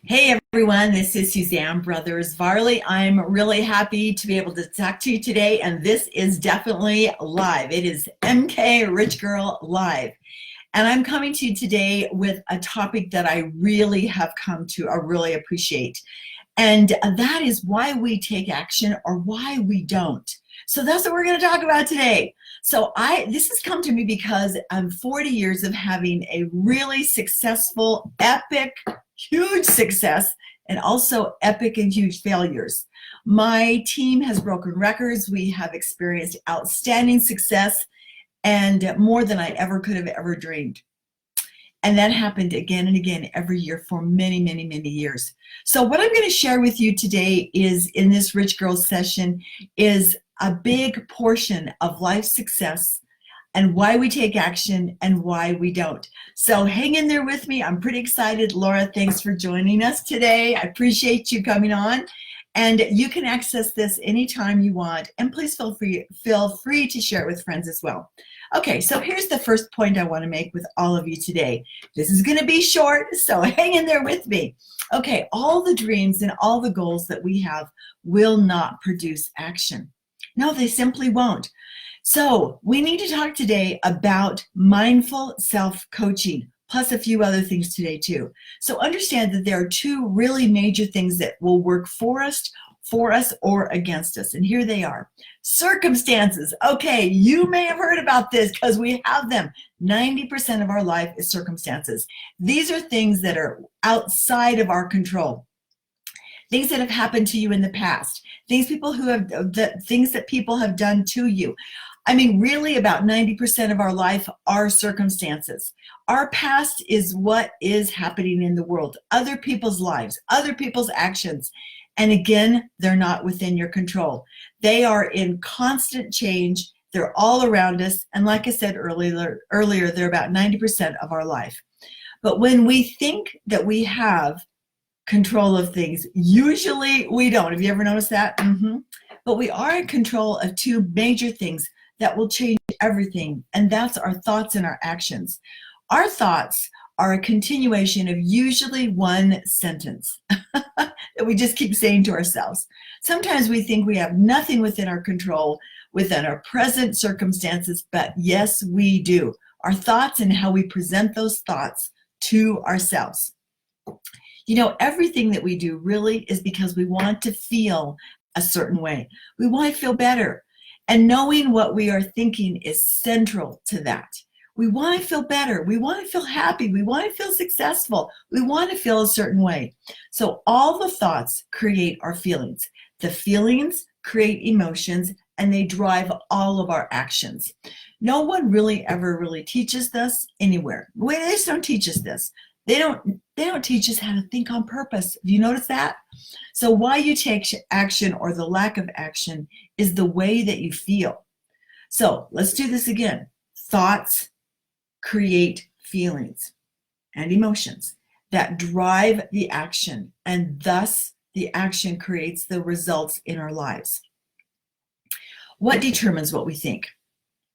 Hey everyone, this is Suzanne Brothers Varley. I'm really happy to be able to talk to you today, and this is definitely live. It is MK Rich Girl Live. And I'm coming to you today with a topic that I really have come to really appreciate. And that is why we take action or why we don't. So that's what we're going to talk about today. So this has come to me because I'm 40 years of having a really successful, epic, huge success, and also epic and huge failures. My team has broken records. We have experienced outstanding success and more than I ever could have ever dreamed. And that happened again and again every year for many, many, many years. So what I'm going to share with you today is in this Rich Girl session is a big portion of life success and why we take action and why we don't. So hang in there with me. I'm pretty excited. Laura, thanks for joining us today. I appreciate you coming on. And you can access this anytime you want. And please feel free to share it with friends as well. Okay, so here's the first point I want to make with all of you today. This is going to be short, so hang in there with me. Okay, all the dreams and all the goals that we have will not produce action. No, they simply won't. So we need to talk today about mindful self-coaching, plus a few other things today too. So understand that there are two really major things that will work for us or against us. And here they are. Circumstances. Okay, you may have heard about this because we have them. 90% of our life is circumstances. These are things that are outside of our control. Things that have happened to you in the past. Things that people have done to you. I mean, really about 90% of our life are circumstances. Our past is what is happening in the world, other people's lives, other people's actions. And again, they're not within your control. They are in constant change. They're all around us. And like I said earlier, they're about 90% of our life. But when we think that we have control of things, usually we don't. Have you ever noticed that? But we are in control of two major things that will change everything, and that's our thoughts and our actions. Our thoughts are a continuation of usually one sentence that we just keep saying to ourselves. Sometimes we think we have nothing within our control, within our present circumstances, but yes, we do. Our thoughts and how we present those thoughts to ourselves. You know, everything that we do really is because we want to feel a certain way. We want to feel better. And knowing what we are thinking is central to that. We want to feel better. We want to feel happy. We want to feel successful. We want to feel a certain way. So all the thoughts create our feelings. The feelings create emotions, and they drive all of our actions. No one really ever teaches this anywhere. They just don't teach us this. They don't teach us how to think on purpose. Have you noticed that? So why you take action or the lack of action is the way that you feel. So let's do this again. Thoughts create feelings and emotions that drive the action, and thus the action creates the results in our lives. What determines what we think?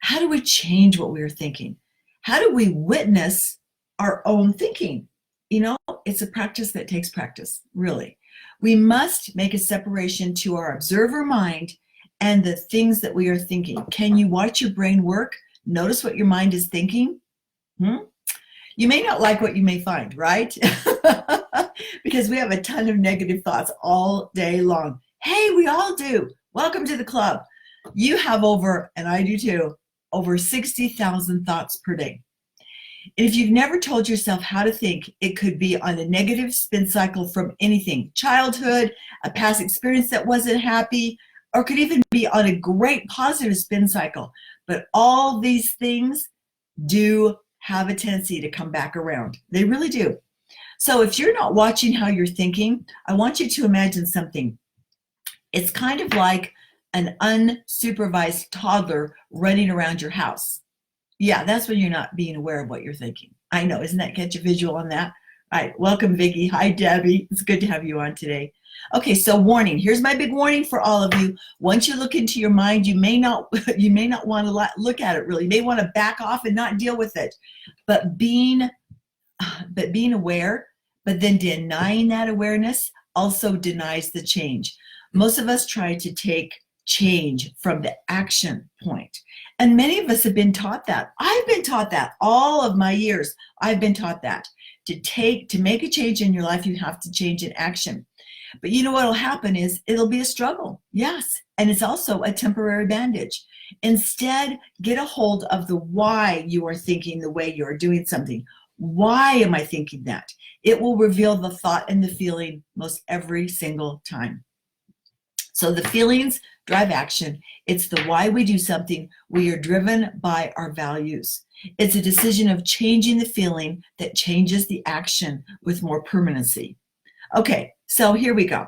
How do we change what we are thinking? How do we witness our own thinking? You know, it's a practice that takes practice, really. We must make a separation to our observer mind and the things that we are thinking. Can you watch your brain work? Notice what your mind is thinking? You may not like what you may find, right? Because we have a ton of negative thoughts all day long. Hey, we all do. Welcome to the club. You have and I do too, over 60,000 thoughts per day. And if you've never told yourself how to think, it could be on a negative spin cycle from anything, childhood, a past experience that wasn't happy, or could even be on a great positive spin cycle. But all these things do have a tendency to come back around. They really do. So if you're not watching how you're thinking, I want you to imagine something. It's kind of like an unsupervised toddler running around your house. Yeah, that's when you're not being aware of what you're thinking. I know, isn't that catch a visual on that? All right, welcome Vicki. Hi Debbie, it's good to have you on today. Okay, so warning, here's my big warning for all of you. Once you look into your mind, you may not want to look at it really. You may want to back off and not deal with it. But being aware But then denying that awareness also denies the change. Most of us try to take change from the action point. And many of us have been taught that. I've been taught that all of my years. I've been taught that to make a change in your life, you have to change in action. But you know what will happen is it'll be a struggle. Yes. And it's also a temporary bandage. Instead, get a hold of the why you are thinking the way you are doing something. Why am I thinking that? It will reveal the thought and the feeling most every single time. So the feelings drive action. It's the why we do something. We are driven by our values. It's a decision of changing the feeling that changes the action with more permanency. Okay, so here we go.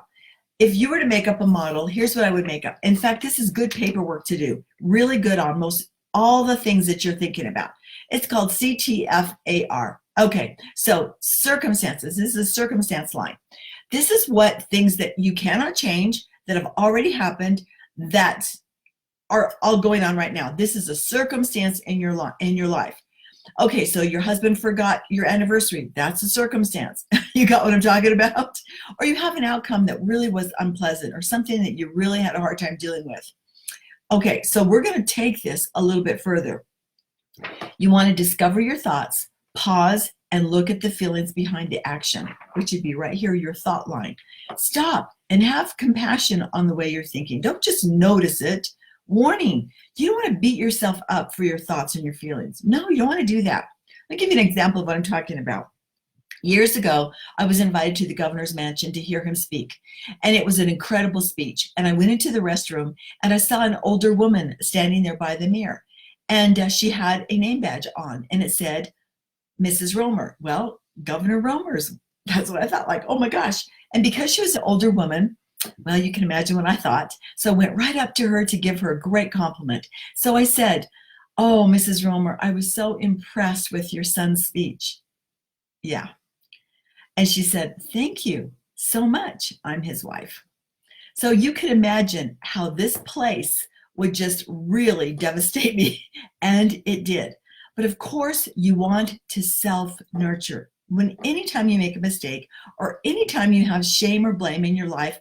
If you were to make up a model, here's what I would make up. In fact, this is good paperwork to do. Really good on most all the things that you're thinking about. It's called CTFA. Okay, so circumstances. This is a circumstance line. This is what things that you cannot change, that have already happened, that are all going on right now. This is a circumstance in your life. Okay, so your husband forgot your anniversary. That's a circumstance. You got what I'm talking about? Or you have an outcome that really was unpleasant, or something that you really had a hard time dealing with. Okay, so we're going to take this a little bit further. You want to discover your thoughts, pause, and look at the feelings behind the action, which would be right here, your thought line. Stop and have compassion on the way you're thinking. Don't just notice it. Warning, you don't want to beat yourself up for your thoughts and your feelings. No, you don't want to do that. I'll give you an example of what I'm talking about. Years ago, I was invited to the governor's mansion to hear him speak, and it was an incredible speech. And I went into the restroom, and I saw an older woman standing there by the mirror, and she had a name badge on, and it said, Mrs. Romer. Well, Governor Romer's. That's what I thought, like, oh my gosh. And because she was an older woman, well, you can imagine what I thought. So I went right up to her to give her a great compliment. So I said, oh, Mrs. Romer, I was so impressed with your son's speech. Yeah. And she said, thank you so much. I'm his wife. So you can imagine how this place would just really devastate me. And it did. But of course, you want to self-nurture. Anytime you make a mistake, or anytime you have shame or blame in your life,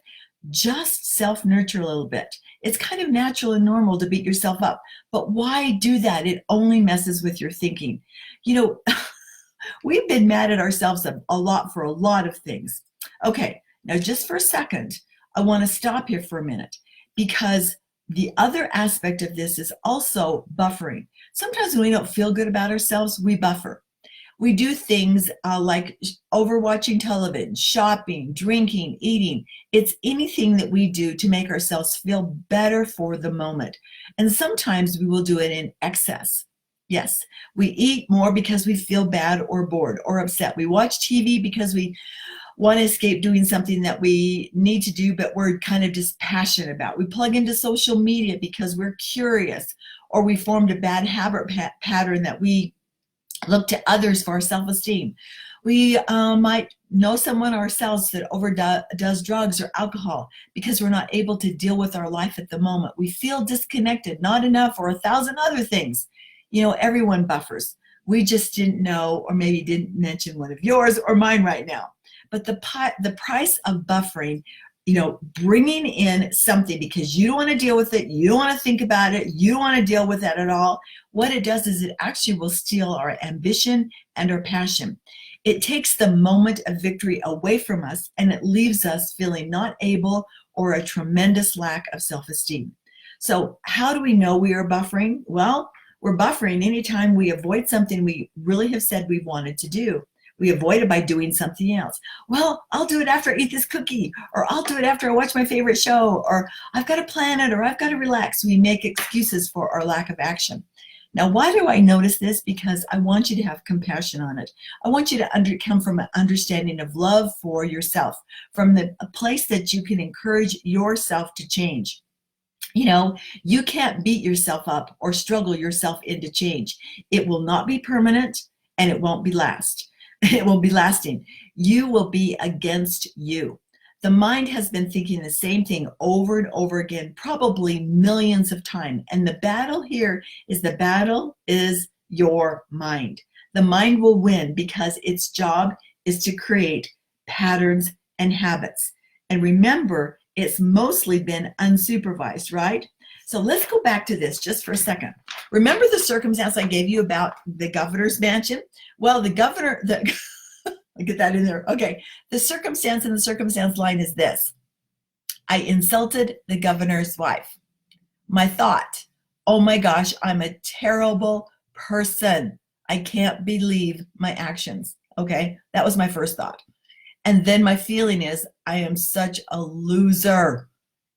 just self-nurture a little bit. It's kind of natural and normal to beat yourself up. But why do that? It only messes with your thinking. You know, we've been mad at ourselves a lot for a lot of things. Okay, now just for a second, I want to stop here for a minute, because the other aspect of this is also buffering. Sometimes when we don't feel good about ourselves, we buffer. We do things like overwatching television, shopping, drinking, eating. It's anything that we do to make ourselves feel better for the moment. And sometimes we will do it in excess. Yes, we eat more because we feel bad or bored or upset. We watch TV because we want to escape doing something that we need to do, but we're kind of just passionate about. We plug into social media because we're curious, or we formed a bad habit pattern that we look to others for our self-esteem. We might know someone ourselves that overdoes drugs or alcohol because we're not able to deal with our life at the moment. We feel disconnected, not enough, or 1,000 other things. You know, everyone buffers. We just didn't know, or maybe didn't mention one of yours or mine right now. But the price of buffering, you know, bringing in something because you don't want to deal with it, you don't want to think about it, you don't want to deal with that at all, what it does is it actually will steal our ambition and our passion. It takes the moment of victory away from us, and it leaves us feeling not able, or a tremendous lack of self-esteem. So how do we know we are buffering? Well, we're buffering anytime we avoid something we really have said we wanted to do. We avoid it by doing something else. Well, I'll do it after I eat this cookie, or I'll do it after I watch my favorite show, or I've got to plan it, or I've got to relax. We make excuses for our lack of action. Now, why do I notice this? Because I want you to have compassion on it. I want you to come from an understanding of love for yourself, from a place that you can encourage yourself to change. You know, you can't beat yourself up or struggle yourself into change. It will not be permanent, and it won't be It will be lasting. You will be against you. The mind has been thinking the same thing over and over again, probably millions of times. And the battle here is your mind. The mind will win because its job is to create patterns, and habits. And remember, it's mostly been unsupervised, right? So let's go back to this just for a second. Remember the circumstance I gave you about the governor's mansion? Well, the governor, I'll get that in there. Okay, the circumstance in the circumstance line is this. I insulted the governor's wife. My thought, oh my gosh, I'm a terrible person. I can't believe my actions. Okay, that was my first thought. And then my feeling is, I am such a loser.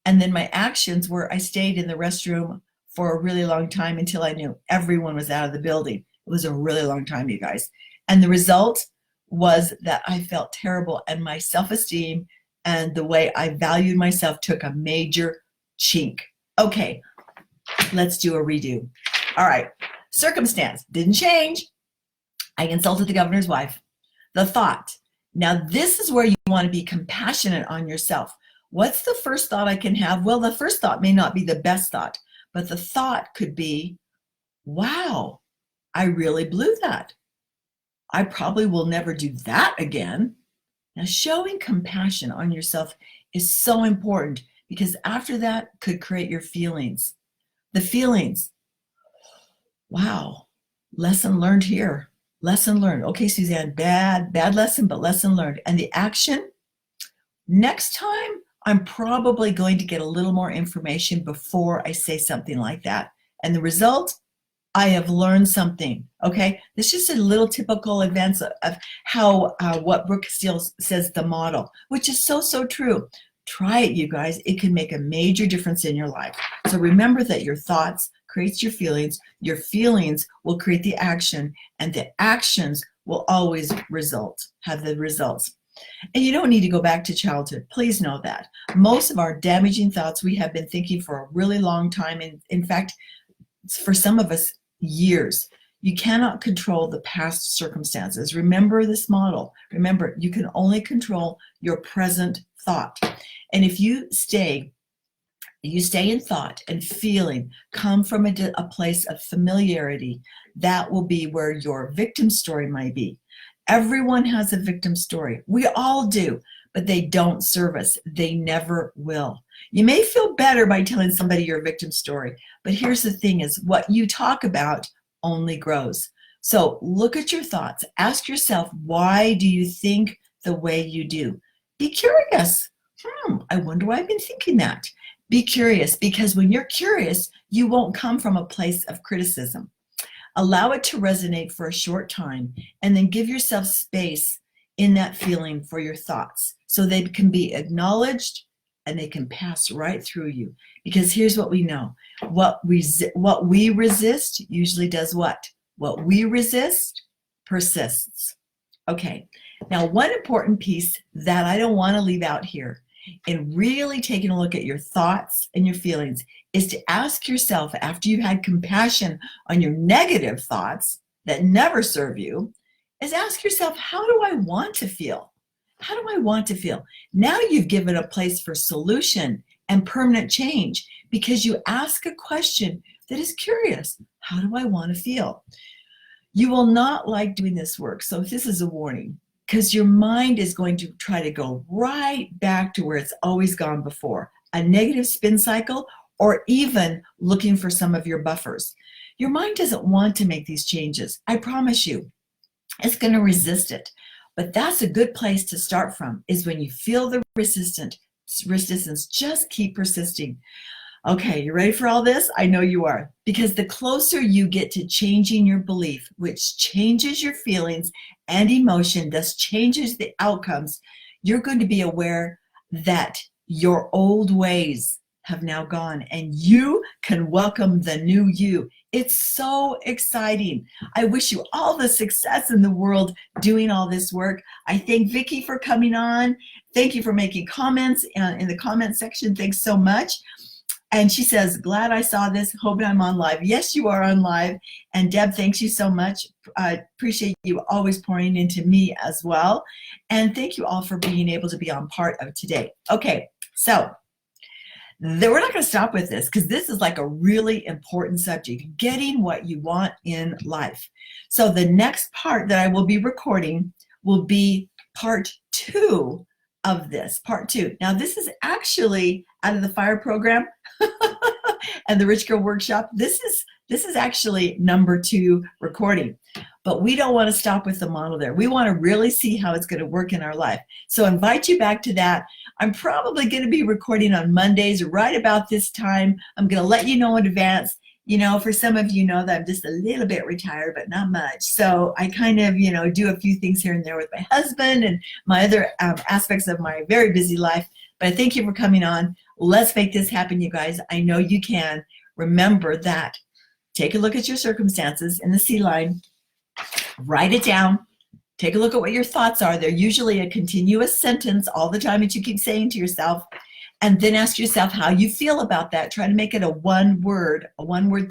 And then my actions were, I stayed in the restroom for a really long time until I knew everyone was out of the building. It was a really long time, you guys. And the result was that I felt terrible, and my self-esteem and the way I valued myself took a major chink. Okay, let's do a redo. All right, circumstance didn't change. I insulted the governor's wife. The thought. Now this is where you want to be compassionate on yourself. What's the first thought I can have? Well, the first thought may not be the best thought, but the thought could be, wow, I really blew that. I probably will never do that again. Now, showing compassion on yourself is so important, because after that could create your feelings. The feelings, wow, lesson learned here. Lesson learned. Okay, Suzanne, bad lesson, but lesson learned. And the action, next time, I'm probably going to get a little more information before I say something like that. And the result, I have learned something. Okay, this is just a little typical events of how what Brooke Steele says, the model, which is so true. Try it, you guys. It can make a major difference in your life. So remember that your thoughts creates your feelings will create the action, and the actions will always have the results. And you don't need to go back to childhood. Please know that. Most of our damaging thoughts we have been thinking for a really long time. And in fact, for some of us, years. You cannot control the past circumstances. Remember this model. Remember, you can only control your present thought. And if you stay in thought and feeling, come from a place of familiarity, that will be where your victim story might be. Everyone has a victim story. We all do, but they don't serve us. They never will. You may feel better by telling somebody your victim story, but here's the thing is what you talk about only grows. So look at your thoughts. Ask yourself, why do you think the way you do? Be curious. I wonder why I've been thinking that. Be curious, because when you're curious, you won't come from a place of criticism. Allow it to resonate for a short time, and then give yourself space in that feeling for your thoughts so they can be acknowledged and they can pass right through you. Because here's what we know. What we resist usually does what? What we resist persists. Okay, now one important piece that I don't want to leave out here in really taking a look at your thoughts and your feelings is to ask yourself, after you've had compassion on your negative thoughts that never serve you, is ask yourself, how do I want to feel? How do I want to feel? Now you've given a place for solution and permanent change, because you ask a question that is curious. How do I want to feel? You will not like doing this work, so this is a warning, because your mind is going to try to go right back to where it's always gone before, a negative spin cycle, or even looking for some of your buffers. Your mind doesn't want to make these changes. I promise you, it's going to resist it. But that's a good place to start from, is when you feel the resistance, just keep persisting. Okay, you ready for all this? I know you are, because the closer you get to changing your belief, which changes your feelings and emotion, thus changes the outcomes, you're going to be aware that your old ways have now gone and you can welcome the new you. It's so exciting. I wish you all the success in the world doing all this work. I thank Vicki for coming on. Thank you for making comments in the comment section. Thanks so much. And she says, glad I saw this, hoping I'm on live. Yes, you are on live. And Deb, thanks you so much. I appreciate you always pouring into me as well. And thank you all for being able to be on part of today. Okay, so we're not going to stop with this, because this is like a really important subject, getting what you want in life. So the next part that I will be recording will be part 2 of this, part 2. Now, this is actually out of the FIRE program and the Rich Girl Workshop. This is actually number 2 recording. But we don't want to stop with the model there. We want to really see how it's going to work in our life. So I invite you back to that. I'm probably going to be recording on Mondays right about this time. I'm going to let you know in advance. You know, for some of you know that I'm just a little bit retired, but not much. So I kind of, you know, do a few things here and there with my husband and my other aspects of my very busy life. But I thank you for coming on. Let's make this happen, you guys. I know you can. Remember that. Take a look at your circumstances in the C line. Write it down. Take a look at what your thoughts are. They're usually a continuous sentence all the time that you keep saying to yourself. And then ask yourself how you feel about that. Try to make it a one word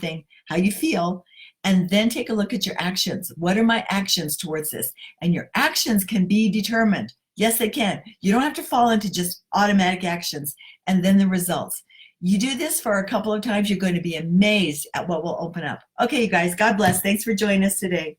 thing, how you feel. And then take a look at your actions. What are my actions towards this? And your actions can be determined. Yes, they can. You don't have to fall into just automatic actions. And then the results. You do this for a couple of times, you're going to be amazed at what will open up. Okay, you guys, God bless. Thanks for joining us today.